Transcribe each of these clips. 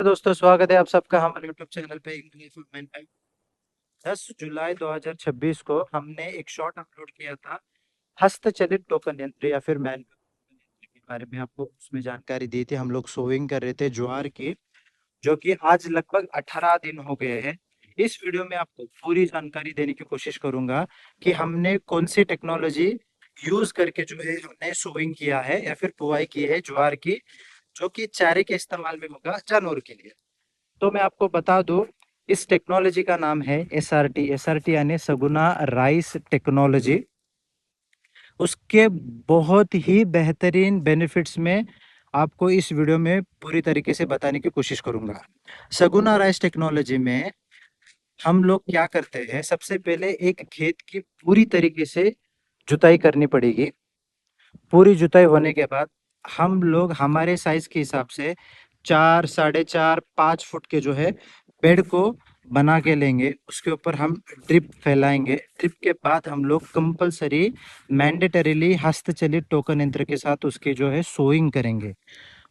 दोस्तों, स्वागत है आप सबका हमारे यूट्यूब चैनल पे। 10 जुलाई 2026 को हमने एक शॉर्ट अपलोड किया था हस्तचलित टोकन यंत्र या फिर मैन के बारे में। आपको उसमें जानकारी दी थी। हम लोग सोइंग कर रहे थे ज्वार की, जो कि आज लगभग 18 दिन हो गए हैं। इस वीडियो में आपको पूरी जानकारी देने की कोशिश करूंगा कि हमने कौन सी टेक्नोलॉजी यूज करके जो है हमने सोइंग किया है या फिर बुआई की है ज्वार की, जो कि चारे के इस्तेमाल में होगा जानवर के लिए। तो मैं आपको बता दूं, इस टेक्नोलॉजी का नाम है एसआरटी यानी सगुना राइस टेक्नोलॉजी। उसके बहुत ही बेहतरीन बेनिफिट्स में आपको इस वीडियो में पूरी तरीके से बताने की कोशिश करूंगा। सगुना राइस टेक्नोलॉजी में हम लोग क्या करते हैं, सबसे पहले एक खेत की पूरी तरीके से जुताई करनी पड़ेगी। पूरी जुताई होने के बाद हम लोग हमारे साइज के हिसाब से 4, 4.5, 5 फुट के जो है बेड को बना के लेंगे। उसके ऊपर हम ड्रिप फैलाएंगे। ड्रिप के बाद हम लोग कंपलसरी मैंडेटरीली हस्तचलित टोकन यंत्र के साथ उसकी जो है सोइंग करेंगे।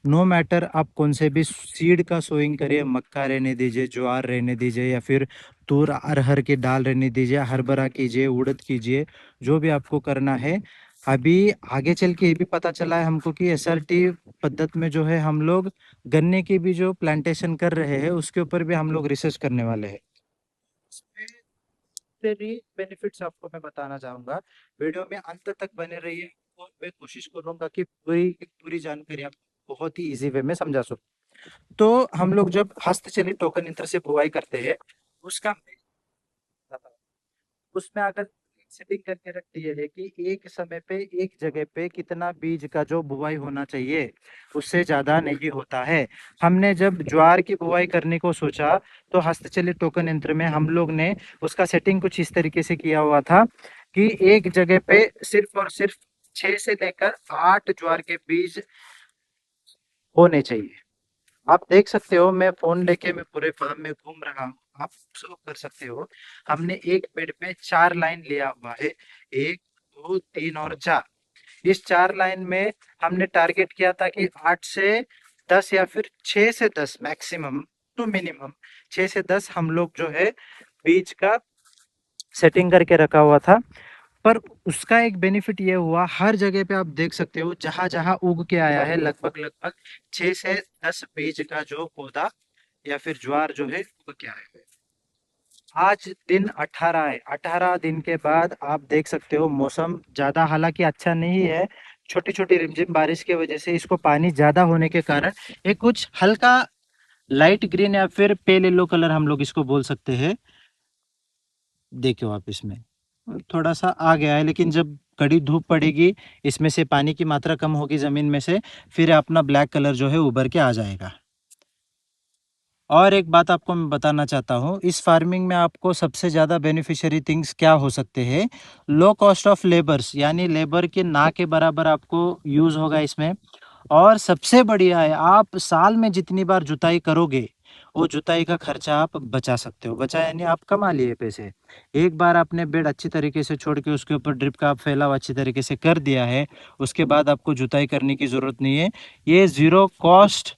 नो मैटर आप कौन से भी सीड का सोइंग करिए, मक्का रहने दीजिए, ज्वार रहने दीजिए, या फिर तूर अरहर की दाल रहने दीजिए, हरभरा कीजिए, उड़द कीजिए, जो भी आपको करना है। अभी आगे चल के ये भी पता चला है हमको कि एसआरटी पद्धति में जो है हम लोग गन्ने की भी जो प्लांटेशन कर रहे हैं उसके ऊपर भी हम लोग रिसर्च करने वाले हैं। बेनिफिट्स आपको मैं बताना चाहूंगा। वीडियो में अंत तक बने रहिए और मैं कोशिश करूंगा कि पूरी पूरी जानकारी आपको बहुत ही इजी वे में समझा सकूं। तो हम लोग जब हस्तचलित टोकन यंत्र से बुवाई करते हैं, उसका उसमें अगर सेटिंग करके रख दिए है कि एक समय पे एक जगह पे कितना बीज का जो बुवाई होना चाहिए, उससे ज्यादा नहीं होता है। हमने जब ज्वार की बुवाई करने को सोचा तो हस्तचलित टोकन यंत्र में हम लोग ने उसका सेटिंग कुछ इस तरीके से किया हुआ था कि एक जगह पे सिर्फ और सिर्फ 6 से लेकर 8 ज्वार के बीज होने चाहिए। आप देख सकते हो, मैं फोन लेके मैं पूरे फार्म में घूम रहा हूँ, आप ऑब्जर्व कर सकते हो। हमने एक बेड पे 4 लाइन लिया हुआ है, 1, 2, 3 और 4। इस 4 लाइन में हमने टारगेट किया था कि 8 से 10 या फिर 6 से 10 मैक्सिमम टू मिनिमम 6 से 10 हम लोग जो है बीज का सेटिंग करके रखा हुआ था। पर उसका एक बेनिफिट ये हुआ, हर जगह पे आप देख सकते हो जहां जहां उग के आया है लगभग लगभग 6 से 10 बीज का जो पौधा या फिर ज्वार जो है उग के आया है। आज दिन 18 है। 18 दिन के बाद आप देख सकते हो मौसम ज्यादा हालांकि अच्छा नहीं है। छोटी छोटी रिमझिम बारिश की वजह से इसको पानी ज्यादा होने के कारण ये कुछ हल्का लाइट ग्रीन या फिर पेल येलो कलर हम लोग इसको बोल सकते हैं। देखो आप इसमें थोड़ा सा आ गया है, लेकिन जब कड़ी धूप पड़ेगी, इसमें से पानी की मात्रा कम होगी जमीन में से, फिर अपना ब्लैक कलर जो है उभर के आ जाएगा। और एक बात आपको मैं बताना चाहता हूँ, इस फार्मिंग में आपको सबसे ज़्यादा बेनिफिशियरी थिंग्स क्या हो सकते हैं। लो कॉस्ट ऑफ लेबर्स यानी लेबर के ना के बराबर आपको यूज़ होगा इसमें। और सबसे बढ़िया है, आप साल में जितनी बार जुताई करोगे वो जुताई का खर्चा आप बचा सकते हो। बचा यानी आप कमा लिए पैसे। एक बार आपने बेड अच्छी तरीके से छोड़ के उसके ऊपर ड्रिप का फैलाव अच्छी तरीके से कर दिया है, उसके बाद आपको जुताई करने की ज़रूरत नहीं है। ये ज़ीरो कॉस्ट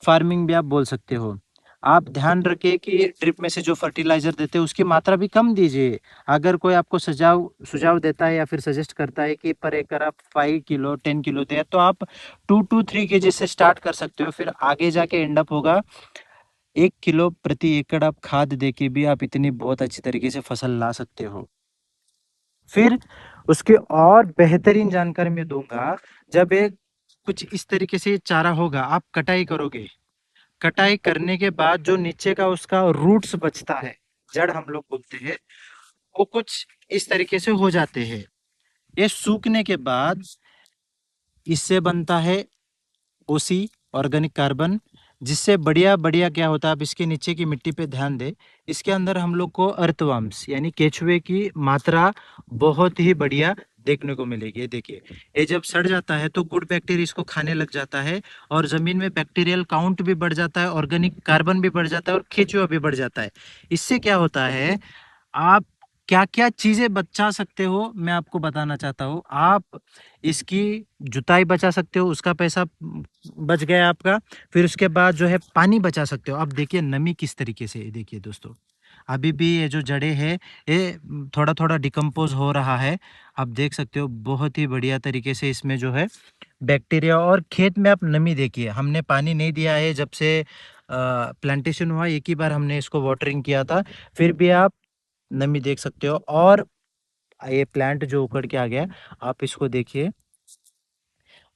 फार्मिंग भी आप बोल सकते हो। आप ध्यान रखिए कि ड्रिप में से जो फर्टिलाइजर देते हैं उसकी मात्रा भी कम दीजिए। अगर कोई आपको सुझाव सुझाव देता है या फिर सजेस्ट करता है कि पर एकड़ आप 5 किलो 10 किलो दे, तो आप 2 to 3 kg से स्टार्ट कर सकते हो। फिर आगे जाके एंड अप होगा 1 किलो प्रति एकड़ आप खाद दे के भी आप इतनी बहुत अच्छी तरीके से फसल ला सकते हो। फिर उसके और बेहतरीन जानकारी मैं दूंगा। जब एक कुछ इस तरीके से चारा होगा, आप कटाई करोगे। कटाई करने के बाद जो नीचे का उसका रूट्स बचता है, जड़ हम लोग बोलते हैं, वो कुछ इस तरीके से हो जाते हैं। ये सूखने के बाद इससे बनता है ओसी, ऑर्गेनिक कार्बन, जिससे बढ़िया बढ़िया क्या होता है, आप इसके नीचे की मिट्टी पे ध्यान दें। इसके अंदर हम लोग को अर्थवर्म्स यानी केचुए की मात्रा बहुत ही बढ़िया देखने को मिलेगी। ये देखिए, ये जब सड़ जाता है तो गुड बैक्टीरिया इसको खाने लग जाता है और जमीन में बैक्टीरियल काउंट भी बढ़ जाता है, ऑर्गेनिक कार्बन भी बढ़ जाता है और केचुआ भी बढ़ जाता है। इससे क्या होता है, आप क्या क्या चीजें बचा सकते हो मैं आपको बताना चाहता हूँ। आप इसकी जुताई बचा सकते हो, उसका पैसा बच गया आपका। फिर उसके बाद जो है पानी बचा सकते हो। अब देखिए नमी किस तरीके से है, देखिए दोस्तों, अभी भी ये जो जड़ें हैं ये थोड़ा थोड़ा डिकम्पोज हो रहा है। आप देख सकते हो बहुत ही बढ़िया तरीके से इसमें जो है बैक्टीरिया, और खेत में आप नमी देखिए, हमने पानी नहीं दिया है जब से प्लांटेशन हुआ, एक ही बार हमने इसको वाटरिंग किया था, फिर भी आप नमी देख सकते हो। और ये प्लांट जो उखड़ के आ गया, आप इसको देखिए,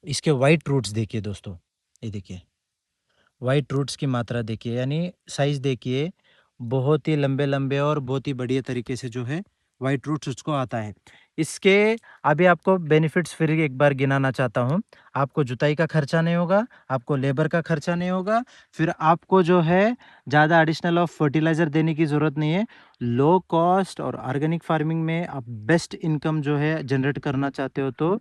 इसके वाइट रूट्स देखिए दोस्तों, ये देखिए वाइट रूट्स की मात्रा देखिए, यानी साइज देखिए, बहुत ही लंबे लंबे और बहुत ही बढ़िया तरीके से जो है वाइट रूट्स उसको आता है। इसके अभी आपको बेनिफिट्स फिर एक बार गिनाना चाहता हूँ। आपको जुताई का खर्चा नहीं होगा, आपको लेबर का खर्चा नहीं होगा, फिर आपको जो है ज़्यादा एडिशनल ऑफ फर्टिलाइज़र देने की ज़रूरत नहीं है। लो कॉस्ट और ऑर्गेनिक फार्मिंग में आप बेस्ट इनकम जो है जनरेट करना चाहते हो, तो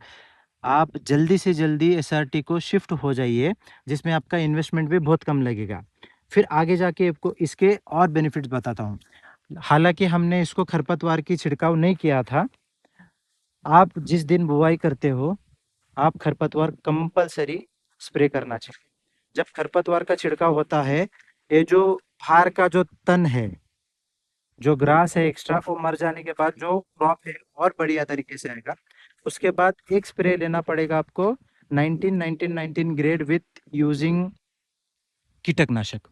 आप जल्दी से जल्दी एसआरटी को शिफ्ट हो जाइए, जिसमें आपका इन्वेस्टमेंट भी बहुत कम लगेगा। फिर आगे जाके आपको इसके और बेनिफिट्स बताता हूँ। हालांकि हमने इसको खरपतवार की छिड़काव नहीं किया था। आप जिस दिन बुवाई करते हो, आप खरपतवार कंपलसरी स्प्रे करना चाहिए। जब खरपतवार का छिड़काव होता है, ये जो भार का जो तन है, जो ग्रास है एक्स्ट्रा, वो मर जाने के बाद जो क्रॉप है और बढ़िया तरीके से आएगा। उसके बाद एक स्प्रे लेना पड़ेगा आपको 19 ग्रेड विथ यूजिंग कीटकनाशक।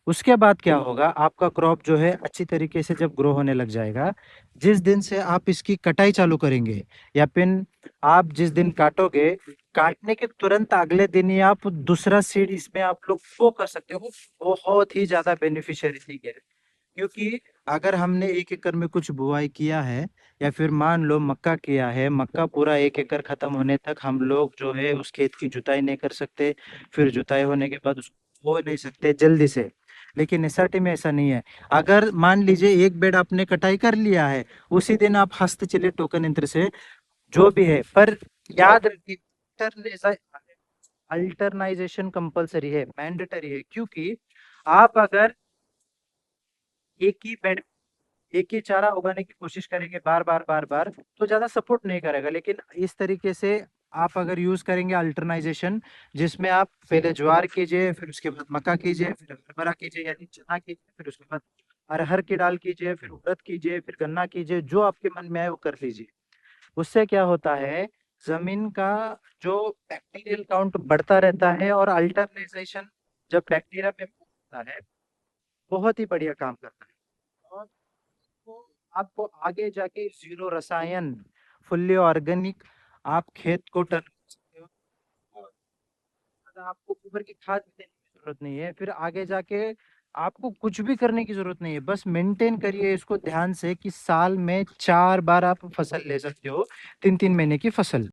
उसके बाद क्या होगा, आपका क्रॉप जो है अच्छी तरीके से जब ग्रो होने लग जाएगा, जिस दिन से आप इसकी कटाई चालू करेंगे, या फिर आप जिस दिन काटोगे, काटने के तुरंत अगले दिन ही आप दूसरा सीड इसमें आप लोग वो कर सकते हो। बहुत ही ज्यादा बेनिफिशियरी थी, क्योंकि अगर हमने 1 एकड़ में कुछ बुआई किया है, या फिर मान लो मक्का किया है, मक्का पूरा 1 एकड़ खत्म होने तक हम लोग जो है उस खेत की जुताई नहीं कर सकते, फिर जुताई होने के बाद उसको बो नहीं सकते जल्दी से। लेकिन एसआरटी में ऐसा नहीं है। अगर मान लीजिए एक बेड आपने कटाई कर लिया है, उसी दिन आप हस्त चले टोकन यंत्र से, जो भी है, पर याद रखिए अल्टरनाइजेशन कंपलसरी है, मैंडेटरी है। क्योंकि आप अगर एक ही बेड, एक ही चारा उगाने की कोशिश करेंगे बार बार बार बार, तो ज्यादा सपोर्ट नहीं करेगा। लेकिन इस तरीके से आप अगर यूज करेंगे अल्टरनाइजेशन, जिसमें आप पहले ज्वार कीजिए, फिर उसके बाद मक्का कीजिए, फिर हरभरा कीजिए यानी चना कीजिए, फिर उसके बाद अरहर की दाल कीजिए, फिर उड़द कीजिए, फिर गन्ना कीजिए, जो आपके मन में आए वो कर लीजिए। उससे क्या होता है, जमीन का जो बैक्टीरियल काउंट बढ़ता रहता है, और अल्टरनाइजेशन जब बैक्टीरिया पे होता है, बहुत ही बढ़िया काम करता है। और तो आपको आगे जाके जीरो रसायन, फुल्ली ऑर्गेनिक आप खेत को टर्न कर सकते हो। और ज़्यादा आपको गोबर की खाद भी देने की जरूरत नहीं है। फिर आगे जाके आपको कुछ भी करने की जरूरत नहीं है, बस मेंटेन करिए इसको ध्यान से कि साल में 4 बार आप फसल ले सकते हो, 3 3 महीने की फसल।